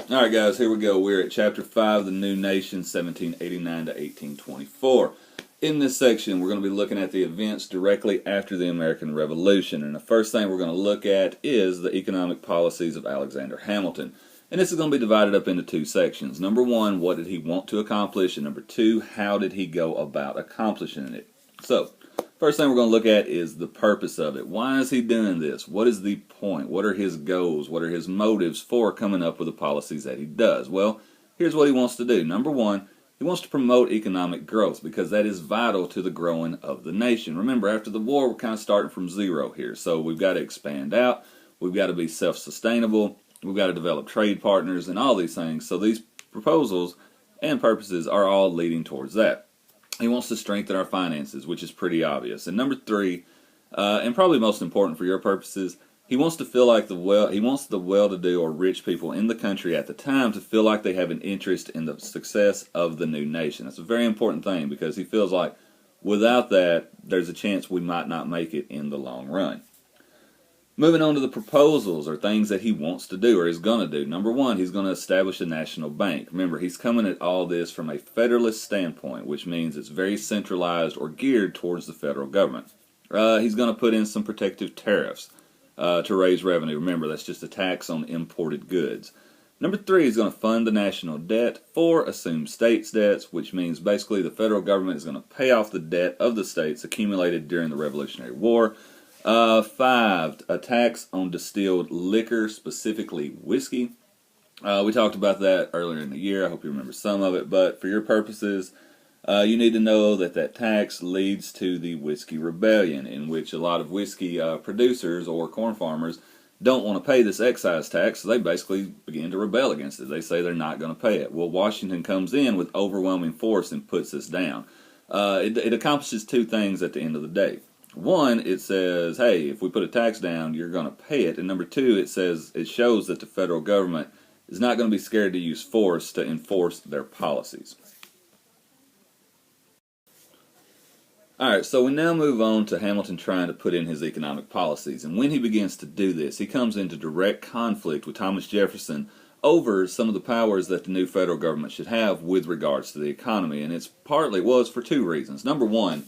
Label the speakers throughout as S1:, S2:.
S1: Alright guys, here we go. We're at Chapter 5, The New Nation, 1789 to 1824. In this section, we're going to be looking at the events directly after the American Revolution. And the first thing we're going to look at is the economic policies of Alexander Hamilton. And this is going to be divided up into two sections. Number one, what did he want to accomplish? And number two, how did he go about accomplishing it? So, first thing we're going to look at is the purpose of it. Why is he doing this? What is the point? What are his goals? What are his motives for coming up with the policies that he does? Well, here's what he wants to do. Number one, he wants to promote economic growth because that is vital to the growing of the nation. Remember, after the war, we're kind of starting from zero here. So we've got to expand out. We've got to be self-sustainable. We've got to develop trade partners and all these things. So these proposals and purposes are all leading towards that. He wants to strengthen our finances, which is pretty obvious. And number three, and probably most important for your purposes, he wants to feel like the well-to-do or rich people in the country at the time to feel like they have an interest in the success of the new nation. That's a very important thing because he feels like without that, there's a chance we might not make it in the long run. Moving on to the proposals or things that he wants to do or is going to do. Number one, he's going to establish a national bank. Remember, he's coming at all this from a federalist standpoint, which means it's very centralized or geared towards the federal government. He's going to put in some protective tariffs to raise revenue. Remember, that's just a tax on imported goods. Number three, he's going to fund the national debt. Four, assume states' debts, which means basically the federal government is going to pay off the debt of the states accumulated during the Revolutionary War. Five, a tax on distilled liquor, specifically whiskey. We talked about that earlier in the year. I hope you remember some of it, but for your purposes, you need to know that that tax leads to the Whiskey Rebellion, in which a lot of whiskey producers or corn farmers don't want to pay this excise tax, so they basically begin to rebel against it. They say they're not going to pay it. Well, Washington comes in with overwhelming force and puts this down. It accomplishes two things at the end of the day. One, it says, hey, if we put a tax down, you're going to pay it. And number two, it shows that the federal government is not going to be scared to use force to enforce their policies. Alright, so we now move on to Hamilton trying to put in his economic policies. And when he begins to do this, he comes into direct conflict with Thomas Jefferson over some of the powers that the new federal government should have with regards to the economy. And it's for two reasons. Number one,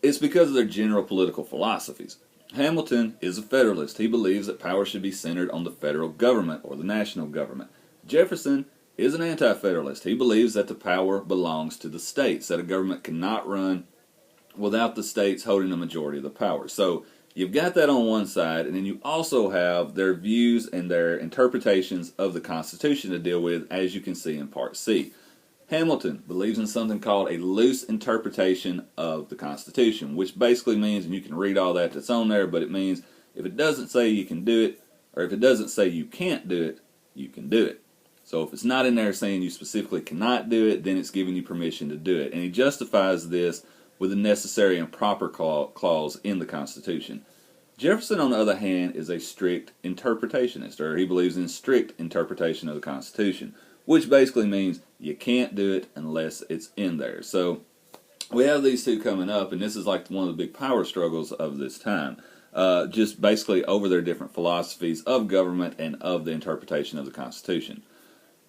S1: it's because of their general political philosophies. Hamilton is a federalist. He believes that power should be centered on the federal government or the national government. Jefferson is an anti-federalist. He believes that the power belongs to the states, that a government cannot run without the states holding the majority of the power. So you've got that on one side, and then you also have their views and their interpretations of the Constitution to deal with, as you can see in Part C. Hamilton believes in something called a loose interpretation of the Constitution, which basically means, and you can read all that's on there, but it means if it doesn't say you can do it, or if it doesn't say you can't do it, you can do it. So if it's not in there saying you specifically cannot do it, then it's giving you permission to do it. And he justifies this with the necessary and proper clause in the Constitution. Jefferson, on the other hand, is a strict interpretationist, or he believes in strict interpretation of the Constitution, which basically means you can't do it unless it's in there. So we have these two coming up, and this is like one of the big power struggles of this time, just basically over their different philosophies of government and of the interpretation of the Constitution.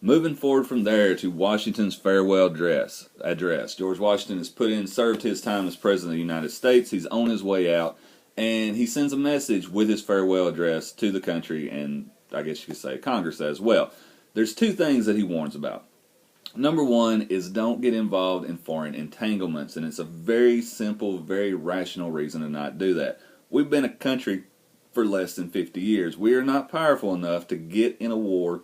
S1: Moving forward from there to Washington's farewell address. George Washington has served his time as President of the United States. He's on his way out, and he sends a message with his farewell address to the country, and I guess you could say Congress as well. There's two things that he warns about. Number one is don't get involved in foreign entanglements, and it's a very simple, very rational reason to not do that. We've been a country for less than 50 years. We are not powerful enough to get in a war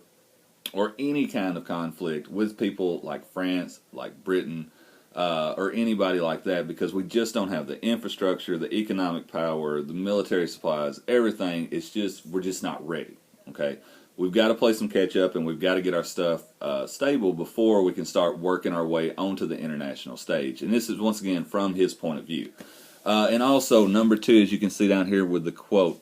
S1: or any kind of conflict with people like France, like Britain, or anybody like that, because we just don't have the infrastructure, the economic power, the military supplies, everything. We're just not ready, okay? We've got to play some catch up, and we've got to get our stuff stable before we can start working our way onto the international stage. And this is, once again, from his point of view. And also, number two, as you can see down here with the quote,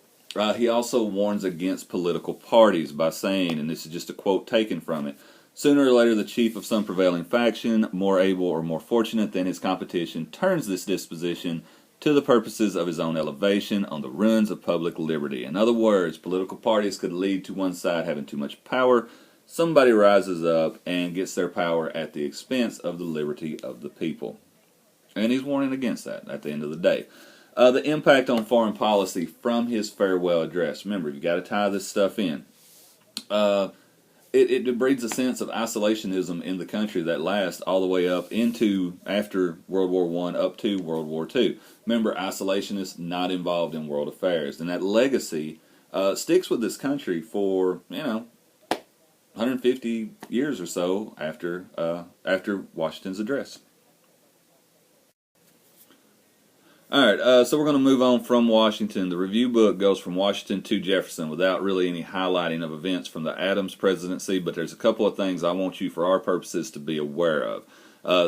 S1: he also warns against political parties by saying, and this is just a quote taken from it, sooner or later the chief of some prevailing faction, more able or more fortunate than his competition, turns this disposition to the purposes of his own elevation on the ruins of public liberty. In other words, political parties could lead to one side having too much power, somebody rises up and gets their power at the expense of the liberty of the people. And he's warning against that at the end of the day. The impact on foreign policy from his farewell address. Remember, you got to tie this stuff in. It breeds a sense of isolationism in the country that lasts all the way up into after World War I up to World War II. Remember, isolationists not involved in world affairs. And that legacy sticks with this country for, 150 years or so after Washington's address. Alright, so we're going to move on from Washington. The review book goes from Washington to Jefferson without really any highlighting of events from the Adams presidency, but there's a couple of things I want you, for our purposes, to be aware of.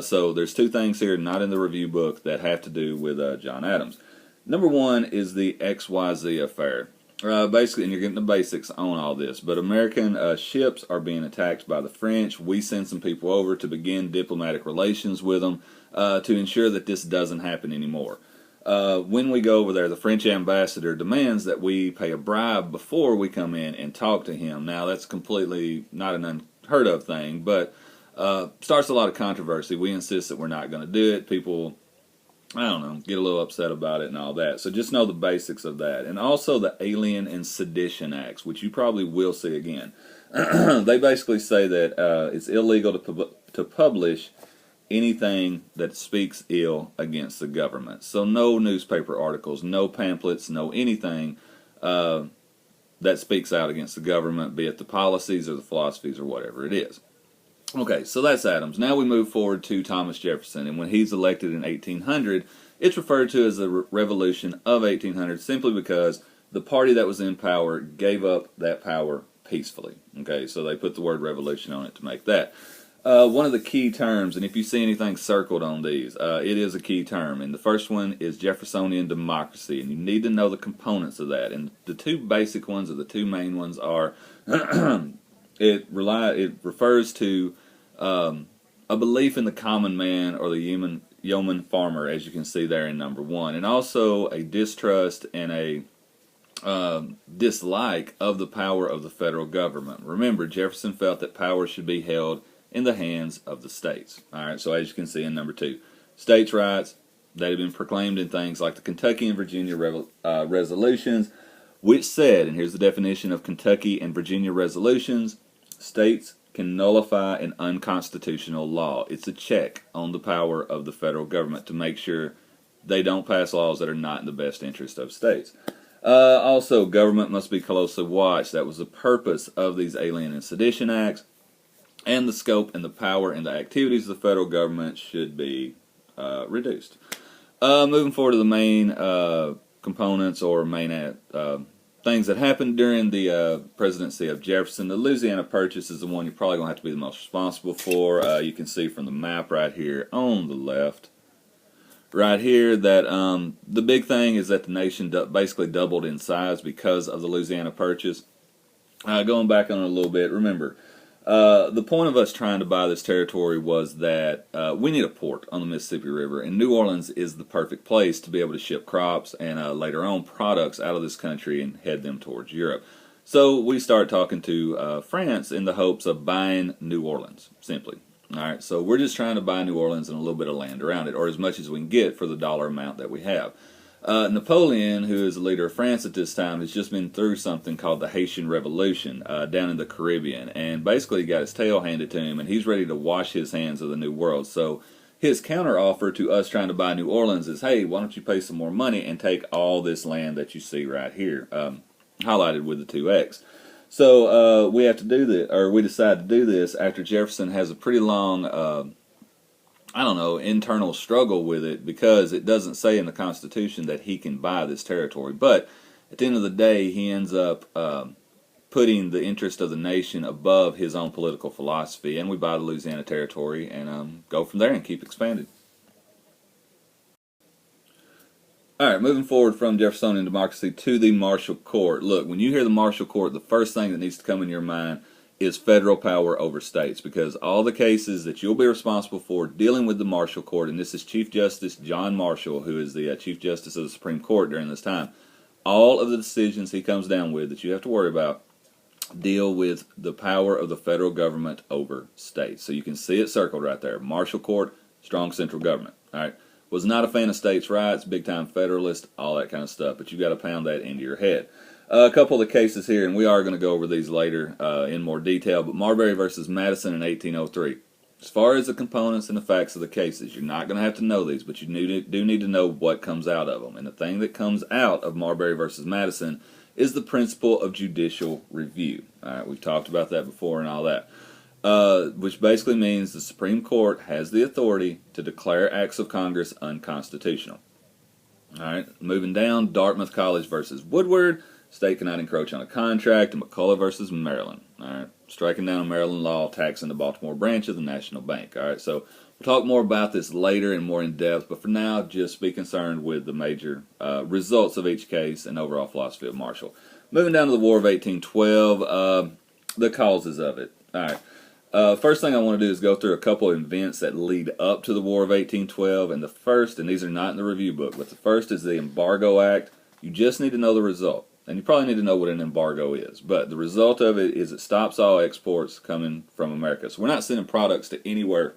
S1: So there's two things here not in the review book that have to do with John Adams. Number one is the XYZ affair. Basically, and you're getting the basics on all this, but American ships are being attacked by the French. We send some people over to begin diplomatic relations with them to ensure that this doesn't happen anymore. When we go over there, the French ambassador demands that we pay a bribe before we come in and talk to him. Now, that's completely not an unheard of thing, but starts a lot of controversy. We insist that we're not going to do it. People, get a little upset about it and all that. So just know the basics of that. And also the Alien and Sedition Acts, which you probably will see again. They basically say that it's illegal to publish anything that speaks ill against the government. So no newspaper articles, no pamphlets, no anything that speaks out against the government, be it the policies or the philosophies or whatever it is. Okay, so that's Adams. Now we move forward to Thomas Jefferson, and when he's elected in 1800, it's referred to as the Revolution of 1800 simply because the party that was in power gave up that power peacefully. Okay, so they put the word revolution on it to make that. One of the key terms, and if you see anything circled on these, it is a key term. And the first one is Jeffersonian democracy, and you need to know the components of that. And the two basic ones, or the two main ones, are it refers to a belief in the common man or the yeoman farmer, as you can see there in number one, and also a distrust and a dislike of the power of the federal government. Remember, Jefferson felt that power should be held in the hands of the states. All right, so as you can see in number two, states' rights, that have been proclaimed in things like the Kentucky and Virginia resolutions, which said, and here's the definition of Kentucky and Virginia resolutions, states can nullify an unconstitutional law. It's a check on the power of the federal government to make sure they don't pass laws that are not in the best interest of states. Also, government must be closely watched. That was the purpose of these Alien and Sedition Acts. And the scope and the power and the activities of the federal government should be reduced. Moving forward to the main components or main things that happened during the presidency of Jefferson. The Louisiana Purchase is the one you're probably going to have to be the most responsible for. You can see from the map right here on the left, right here, that the big thing is that the nation basically doubled in size because of the Louisiana Purchase. Going back on it a little bit, remember, the point of us trying to buy this territory was that we need a port on the Mississippi River, and New Orleans is the perfect place to be able to ship crops and later on products out of this country and head them towards Europe. So we start talking to France in the hopes of buying New Orleans, simply. All right, so we're just trying to buy New Orleans and a little bit of land around it, or as much as we can get for the dollar amount that we have. Napoleon, who is the leader of France at this time, has just been through something called the Haitian Revolution down in the Caribbean, and basically he got his tail handed to him, and he's ready to wash his hands of the New World. So his counteroffer to us trying to buy New Orleans is, hey, why don't you pay some more money and take all this land that you see right here, highlighted with the 2X. So we have to do this, or we decide to do this after Jefferson has a pretty long internal struggle with it, because it doesn't say in the Constitution that he can buy this territory. But at the end of the day, he ends up putting the interest of the nation above his own political philosophy, and we buy the Louisiana Territory and go from there and keep expanding. All right, moving forward from Jeffersonian democracy to the Marshall Court. Look, when you hear the Marshall Court, the first thing that needs to come in your mind is federal power over states, because all the cases that you'll be responsible for dealing with the Marshall Court, and this is Chief Justice John Marshall, who is the Chief Justice of the Supreme Court during this time, all of the decisions he comes down with that you have to worry about deal with the power of the federal government over states. So you can see it circled right there. Martial court, strong central government. All right. Was not a fan of states' rights, big-time federalist, all that kind of stuff. But you got to pound that into your head. A couple of the cases here, and we are going to go over these later in more detail, but Marbury versus Madison in 1803. As far as the components and the facts of the cases, you're not going to have to know these, but you do need to know what comes out of them. And the thing that comes out of Marbury versus Madison is the principle of judicial review. All right, we've talked about that before and all that, which basically means the Supreme Court has the authority to declare acts of Congress unconstitutional. All right, moving down, Dartmouth College versus Woodward. State cannot encroach on a contract. And McCullough versus Maryland. All right, striking down a Maryland law taxing the Baltimore branch of the National Bank. All right, so we'll talk more about this later and more in depth, but for now, just be concerned with the major results of each case and overall philosophy of Marshall. Moving down to the War of 1812, the causes of it. All right, first thing I want to do is go through a couple of events that lead up to the War of 1812, and the first, and these are not in the review book, but the first is the Embargo Act. You just need to know the result. And you probably need to know what an embargo is. But the result of it is it stops all exports coming from America. So we're not sending products to anywhere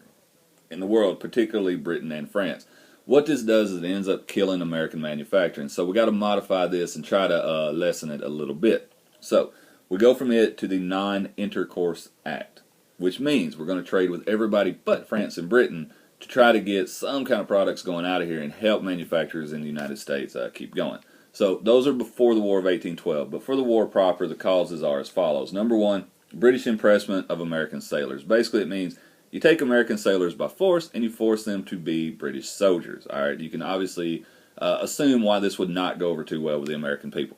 S1: in the world, particularly Britain and France. What this does is it ends up killing American manufacturing. So we got to modify this and try to lessen it a little bit. So we go from it to the Non-Intercourse Act, which means we're going to trade with everybody but France and Britain to try to get some kind of products going out of here and help manufacturers in the United States keep going. So those are before the War of 1812. But for the war proper, the causes are as follows. Number one, British impressment of American sailors. Basically, it means you take American sailors by force and you force them to be British soldiers. All right, you can obviously assume why this would not go over too well with the American people.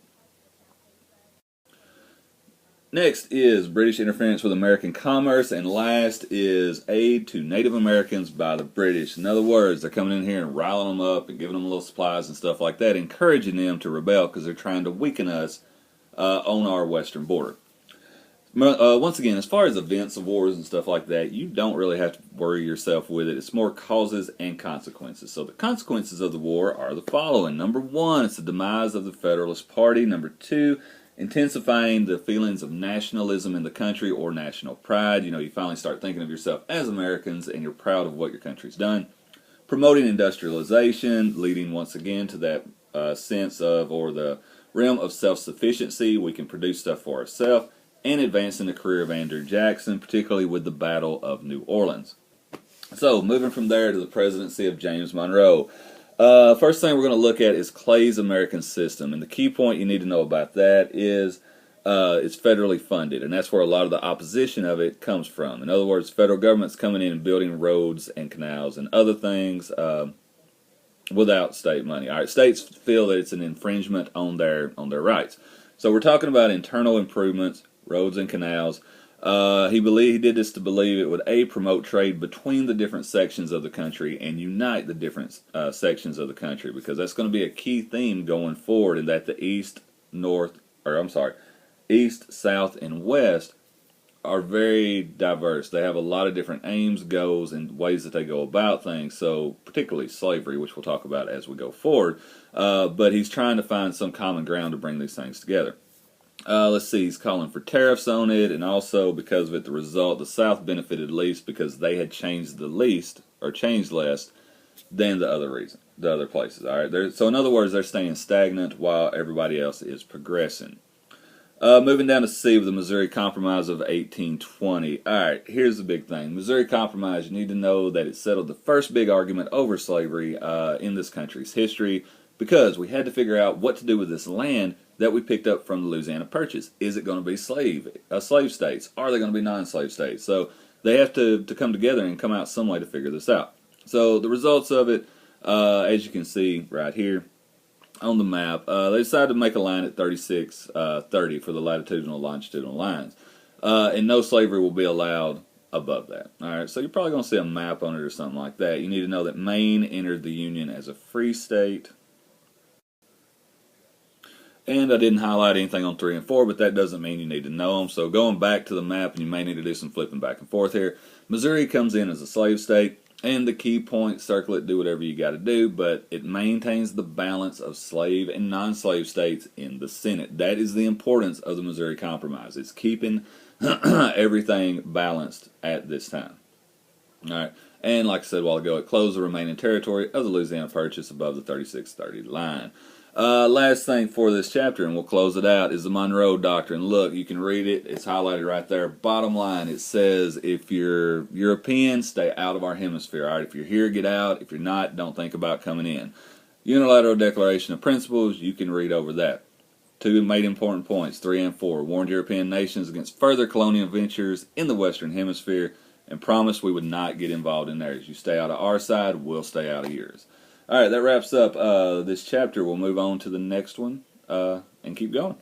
S1: Next is British interference with American commerce, and last is aid to Native Americans by the British. In other words, they're coming in here and riling them up and giving them little supplies and stuff like that, encouraging them to rebel because they're trying to weaken us on our western border. Once again, as far as events of wars and stuff like that, you don't really have to worry yourself with it. It's more causes and consequences. So the consequences of the war are the following. Number one, it's the demise of the Federalist Party. Number two, intensifying the feelings of nationalism in the country or national pride. You know, you finally start thinking of yourself as Americans and you're proud of what your country's done. Promoting industrialization, leading once again to that sense of, or the realm of self-sufficiency. We can produce stuff for ourselves. And advancing the career of Andrew Jackson, particularly with the Battle of New Orleans. So, moving from there to the presidency of James Monroe. First thing we're going to look at is Clay's American system, and the key point you need to know about that is it's federally funded, and that's where a lot of the opposition of it comes from. In other words, federal government's coming in and building roads and canals and other things without state money. All right, states feel that it's an infringement on their rights. So we're talking about internal improvements, roads and canals. He did this to believe it would promote trade between the different sections of the country and unite the different sections of the country, because that's going to be a key theme going forward, in that the east, south, and west are very diverse. They have a lot of different aims, goals, and ways that they go about things. So particularly slavery, which we'll talk about as we go forward. But he's trying to find some common ground to bring these things together. Let's see, he's calling for tariffs on it, and also because of it, the South benefited least because they had changed less than the other places. All right, so in other words, they're staying stagnant while everybody else is progressing. Moving down to C with the Missouri Compromise of 1820. All right, here's the big thing. Missouri Compromise, you need to know that it settled the first big argument over slavery in this country's history, because we had to figure out what to do with this land that we picked up from the Louisiana Purchase. Is it going to be slave states? Are they going to be non-slave states? So they have to come together and come out some way to figure this out. So the results of it, as you can see right here on the map, they decided to make a line at 3630 for the latitudinal and longitudinal lines. And no slavery will be allowed above that. All right, so you're probably going to see a map on it or something like that. You need to know that Maine entered the Union as a free state. And I didn't highlight anything on 3 and 4, but that doesn't mean you need to know them. So going back to the map, and you may need to do some flipping back and forth here. Missouri comes in as a slave state. And the key points, circle it, do whatever you got to do, but it maintains the balance of slave and non-slave states in the Senate. That is the importance of the Missouri Compromise. It's keeping everything balanced at this time. All right. And like I said a while ago, it closed the remaining territory of the Louisiana Purchase above the 3630 line. Last thing for this chapter, and we'll close it out, is the Monroe Doctrine. Look, you can read it. It's highlighted right there. Bottom line, it says if you're European, stay out of our hemisphere. All right, if you're here, get out. If you're not, don't think about coming in. Unilateral Declaration of Principles, you can read over that. 2 made important points, 3 and 4. Warned European nations against further colonial ventures in the Western Hemisphere and promised we would not get involved in theirs. You stay out of our side, we'll stay out of yours. All right, that wraps up this chapter. We'll move on to the next one and keep going.